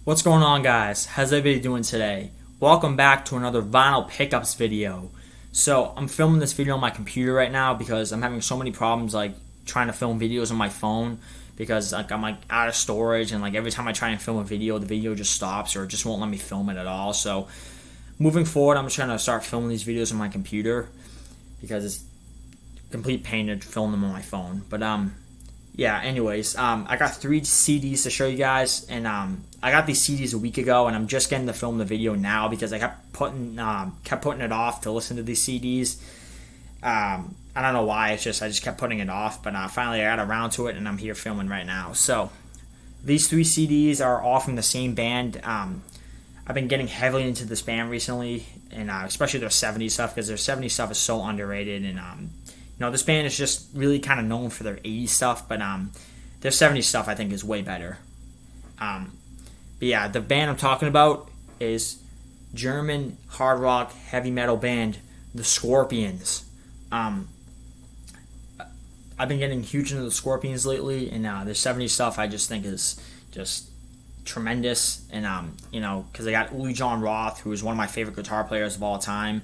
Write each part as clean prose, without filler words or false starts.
What's going on, guys? How's everybody doing today? Welcome back to another vinyl pickups video. So I'm filming this video on my computer right now because I'm having so many problems like trying to film videos on my phone because like I'm like out of storage, and like every time I try and film a video, the video just stops or it just won't let me film it at all. So moving forward, I'm just trying to start filming these videos on my computer because it's a complete pain to film them on my phone. But yeah, anyways, I got 3 CDs to show you guys, and I got these CDs a week ago, and I'm just getting to film the video now because I kept putting it off to listen to these CDs. I don't know why. I just kept putting it off, but finally I got around to it, and I'm here filming right now. So these 3 CDs are all from the same band. I've been getting heavily into this band recently, and especially their 70s stuff, because their 70s stuff is so underrated. And this band is just really kind of known for their 80s stuff, but their 70s stuff I think is way better. But yeah, the band I'm talking about is German hard rock heavy metal band, the Scorpions. I've been getting huge into the Scorpions lately, and their 70s stuff I just think is just tremendous. And because I got Uli Jon Roth, who is one of my favorite guitar players of all time.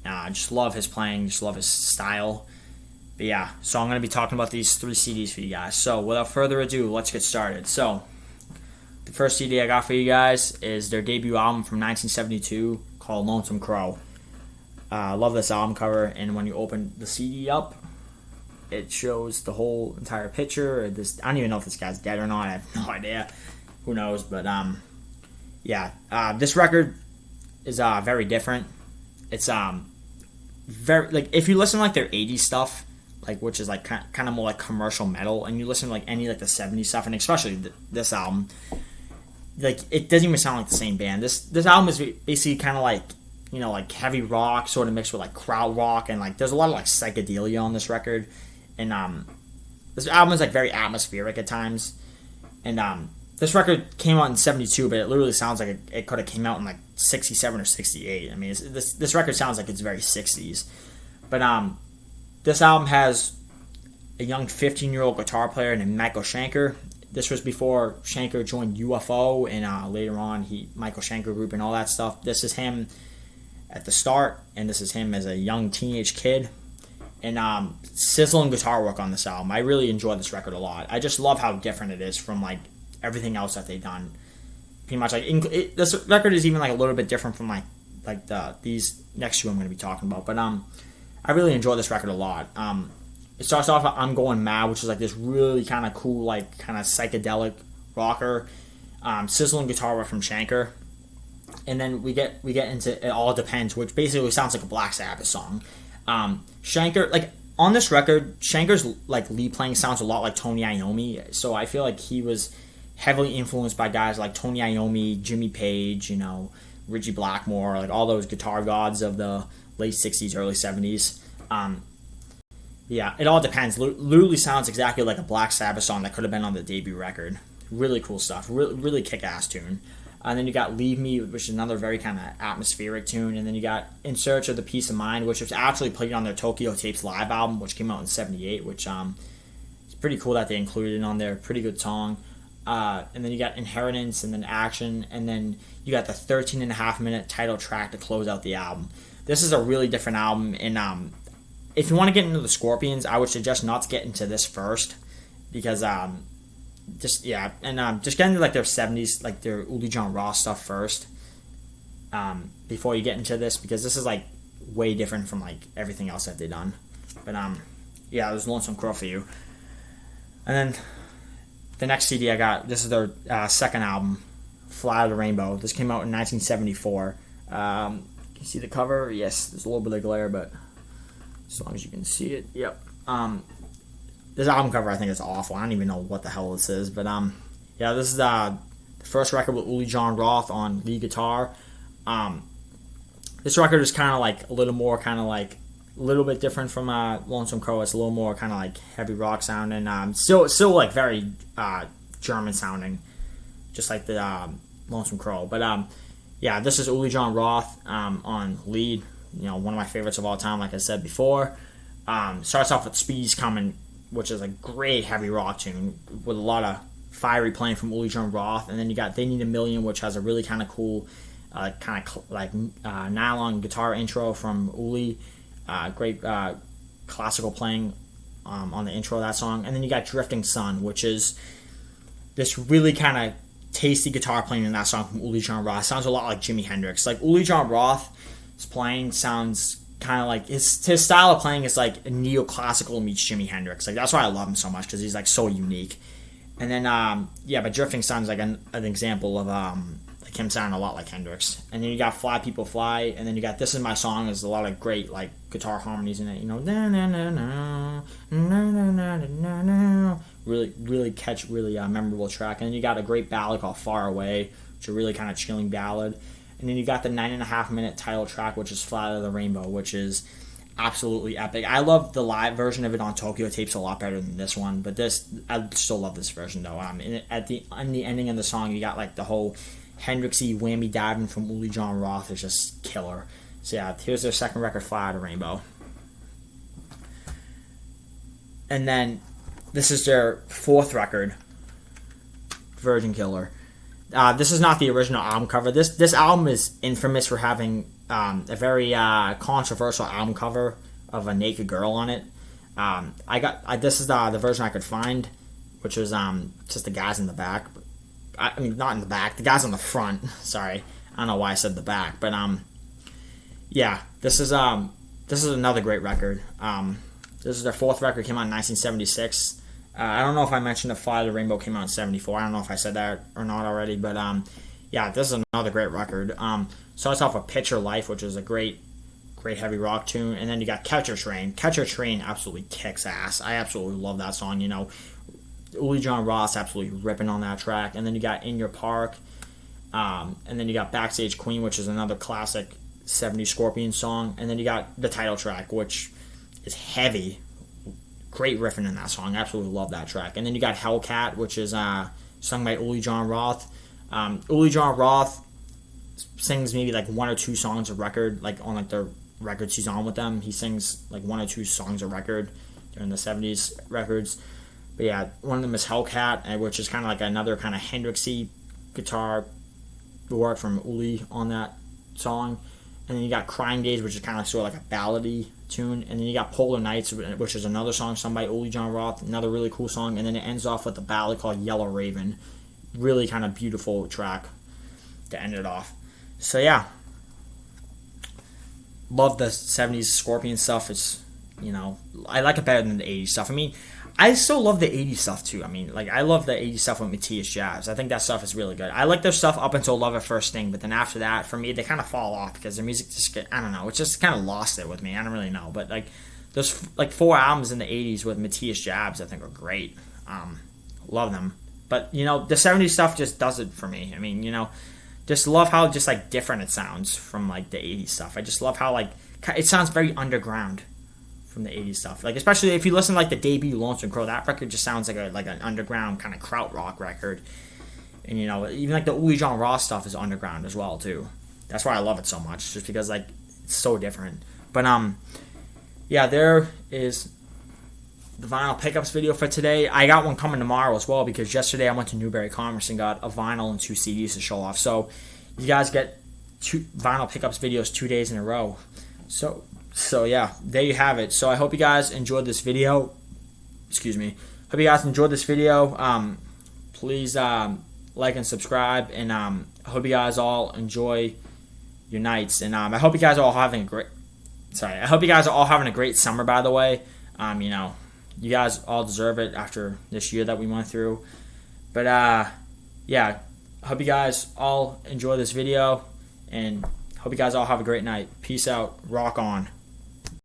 I just love his playing, just love his style. But yeah, so I'm going to be talking about these 3 CDs for you guys. So without further ado, let's get started. So the first CD I got for you guys is their debut album from 1972 called Lonesome Crow. I love this album cover, and when you open the CD up, it shows the whole entire picture. I don't even know if this guy's dead or not. I have no idea. Who knows? But yeah, this record is very different. It's very, like, if you listen to like their 80s stuff, like, which is like kind of more like commercial metal, and you listen to like any like the 70s stuff, and especially this album, like, it doesn't even sound like the same band. This album is basically kind of like, like heavy rock sort of mixed with like crowd rock, and like there's a lot of like psychedelia on this record. And this album is like very atmospheric at times. And this record came out in 72, but it literally sounds like it could have came out in like 67 or 68. I mean, this record sounds like it's very 60s. But this album has a young 15-year-old guitar player named Michael Schenker. This was before Schenker joined UFO, and later on Michael Schenker Group and all that stuff. This is him at the start, and this is him as a young teenage kid. And sizzling guitar work on this album. I really enjoy this record a lot. I just love how different it is from like everything else that they've done. Pretty much like this record is even like a little bit different from like these next 2 I'm going to be talking about. But I really enjoy this record a lot. It starts off with I'm Going Mad, which is like this really kind of cool, like kind of psychedelic rocker, sizzling guitar work from Schenker. And then we get into It All Depends, which basically sounds like a Black Sabbath song. Schenker, like on this record, Schenker's like lead playing sounds a lot like Tony Iommi, so I feel like he was heavily influenced by guys like Tony Iommi, Jimmy Page, Ritchie Blackmore, like all those guitar gods of the late 60s, early 70s. Yeah, It All Depends. Literally sounds exactly like a Black Sabbath song that could have been on the debut record. Really cool stuff. Really kick-ass tune. And then you got Leave Me, which is another very kind of atmospheric tune. And then you got In Search of the Peace of Mind, which was actually played on their Tokyo Tapes live album, which came out in 78, which it's pretty cool that they included it on there. Pretty good song. And then you got Inheritance, and then Action, and then you got the 13.5-minute title track to close out the album. This is a really different album, and if you want to get into the Scorpions, I would suggest not to get into this first, because just get into like their 70s, like their Uli Jon Roth stuff first, before you get into this, because this is like way different from like everything else that they've done. But yeah, there's Lonesome Crow for you. And then the next CD I got, this is their second album, Fly of the Rainbow. This came out in 1974. Can you see the cover? Yes, there's a little bit of glare, but as long as you can see it, yep. This album cover I think is awful. I don't even know what the hell this is, but yeah, this is the first record with Uli Jon Roth on lead guitar. This record is kind of like a little more kind of like a little bit different from Lonesome Crow. It's a little more kind of like heavy rock sounding, still like very German sounding, just like the Lonesome Crow. But yeah, this is Uli Jon Roth on lead. One of my favorites of all time, like I said before. Starts off with Speedy's Coming, which is a great heavy rock tune with a lot of fiery playing from Uli John Roth, and then you got They Need a Million, which has a really kind of cool nylon guitar intro from Uli. Great classical playing on the intro of that song. And then you got Drifting Sun, which is this really kind of tasty guitar playing in that song from Uli John Roth. Sounds a lot like Jimi Hendrix. Like Uli John Roth's playing sounds kind of like his style of playing is like neoclassical meets Jimi Hendrix. Like that's why I love him so much, because he's like so unique. And then but Drifting Sun's like an example of like him sounding a lot like Hendrix. And then you got Fly People Fly, and then you got This Is My Song. There's a lot of great like guitar harmonies in it. You know, na na na na na na na na na. Really memorable track. And then you got a great ballad called Far Away, which is a really kind of chilling ballad. And then you got the 9.5-minute title track, which is Fly to the Rainbow, which is absolutely epic. I love the live version of it on Tokyo Tapes a lot better than this one, but I still love this version though. In the ending of the song, you got like the whole Hendrixy whammy diving from Uli John Roth is just killer. So yeah, here's their second record, Fly to the Rainbow. And then this is their fourth record, Virgin Killer. This is not the original album cover. This album is infamous for having a very controversial album cover of a naked girl on it. This is the version I could find, which was just the guys in the back. I mean, not in the back. The guys on the front. Sorry, I don't know why I said the back, but yeah, this is another great record. This is their fourth record. Came out in 1976. I don't know if I mentioned that Fly to the Rainbow came out in 74. I don't know if I said that or not already, but yeah, this is another great record. Starts off with Picture Life, which is a great heavy rock tune, and then you got Catcher Train. Catcher Train absolutely kicks ass. I absolutely love that song. You know, Uli John Ross absolutely ripping on that track. And then you got In Your Park, and then you got Backstage Queen, which is another classic 70s Scorpion song. And then you got the title track, which is heavy. Great riffing in that song. Absolutely love that track. And then you got Hellcat, which is sung by Uli John Roth. Uli John Roth sings maybe like one or two songs a record, like on like the records he's on with them. He sings like one or two songs a record during the 70s records. But yeah, one of them is Hellcat, which is kind of like another kind of Hendrixy guitar work from Uli on that song. And then you got Crying Days, which is kind of sort of like a ballady tune. And then you got Polar Nights, which is another song sung by Uli John Roth, another really cool song. And then it ends off with a ballad called Yellow Raven. Really kind of beautiful track to end it off. So yeah, love the 70s Scorpion stuff. It's, you know, I like it better than the 80s stuff. I mean, I still love the 80s stuff too. I mean, like I love the 80s stuff with Matthias Jabs. I think that stuff is really good. I like their stuff up until Love at First Sting, but then after that, for me, they kind of fall off because their music just I don't know, it just kind of lost it with me. I don't really know, but like those like 4 albums in the 80s with Matthias Jabs, I think are great. Love them. But you know, the 70s stuff just does it for me. I mean, you know, just love how just like different it sounds from like the 80s stuff. I just love how like it sounds very underground from the 80s stuff. Like especially if you listen to like the debut Lonesome Crow, that record just sounds like an underground kind of krautrock record. And you know, even like the Uli John Ross stuff is underground as well too. That's why I love it so much, just because like it's so different. But yeah, there is the vinyl pickups video for today. I got one coming tomorrow as well, because yesterday I went to Newberry Commerce and got a vinyl and 2 CDs to show off. So you guys get 2 vinyl pickups videos 2 days in a row. So yeah, there you have it. So I hope you guys enjoyed this video. Excuse me. Hope you guys enjoyed this video. Please like and subscribe, and I hope you guys all enjoy your nights. And I hope you guys are all having a great. I hope you guys are all having a great summer. By the way, you know, you guys all deserve it after this year that we went through. But yeah, I hope you guys all enjoy this video, and hope you guys all have a great night. Peace out. Rock on.